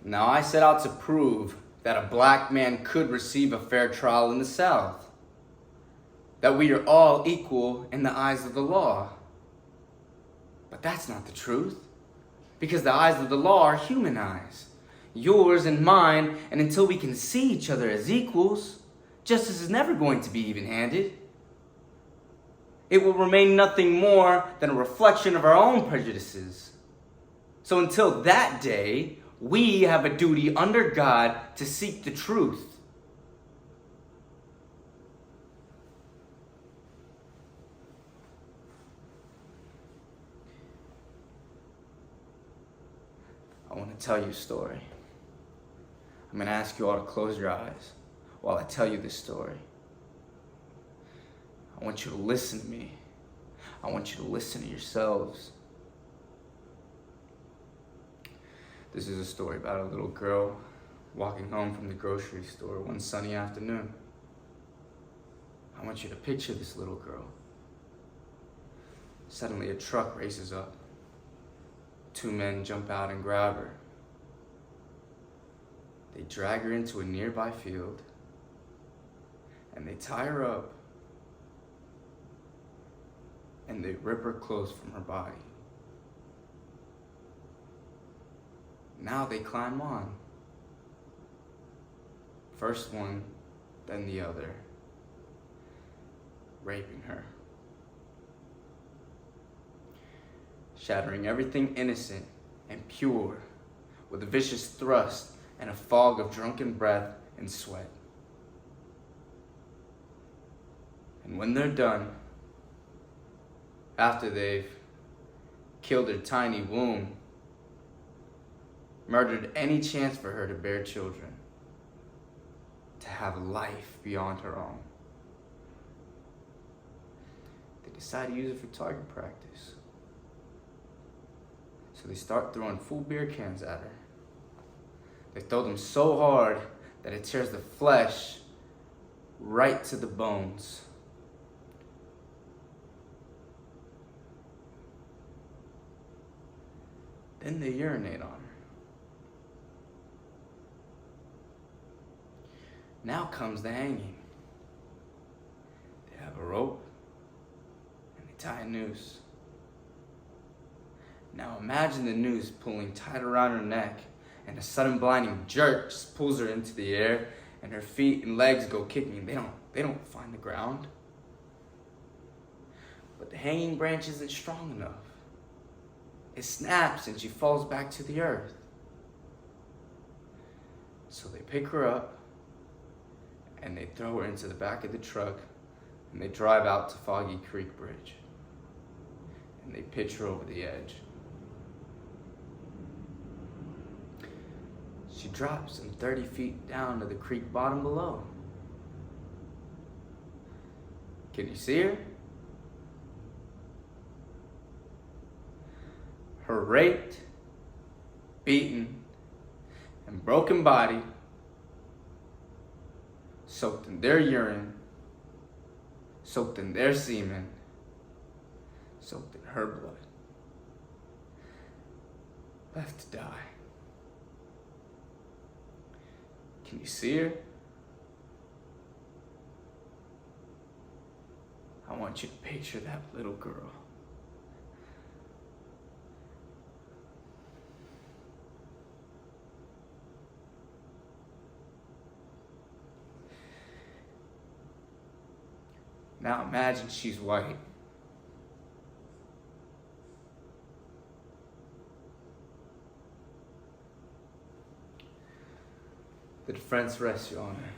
Now I set out to prove that a black man could receive a fair trial in the South. That we are all equal in the eyes of the law. But that's not the truth. Because the eyes of the law are human eyes. Yours and mine, and until we can see each other as equals, justice is never going to be even-handed. It will remain nothing more than a reflection of our own prejudices. So until that day, we have a duty under God to seek the truth. I want to tell you a story. I'm going to ask you all to close your eyes while I tell you this story. I want you to listen to me. I want you to listen to yourselves. This is a story about a little girl walking home from the grocery store one sunny afternoon. I want you to picture this little girl. Suddenly a truck races up. Two men jump out and grab her. They drag her into a nearby field and they tie her up and they rip her clothes from her body. Now they climb on. First one, then the other, raping her. Shattering everything innocent and pure with a vicious thrust and a fog of drunken breath and sweat. And when they're done, after they've killed her tiny womb, murdered any chance for her to bear children, to have life beyond her own, they decide to use it for target practice. So they start throwing full beer cans at her. They throw them so hard that it tears the flesh right to the bones. Then they urinate on her. Now comes the hanging. They have a rope and they tie a noose. Now imagine the noose pulling tight around her neck and a sudden blinding jerk just pulls her into the air and her feet and legs go kicking. They don't find the ground. But the hanging branch isn't strong enough. It snaps and she falls back to the earth. So they pick her up and they throw her into the back of the truck and they drive out to Foggy Creek Bridge. And they pitch her over the edge. She drops some 30 feet down to the creek bottom below. Can you see her? Her raped, beaten, and broken body, soaked in their urine, soaked in their semen, soaked in her blood, left to die. Can you see her? I want you to picture that little girl. Now imagine she's white. The defense rests you on her.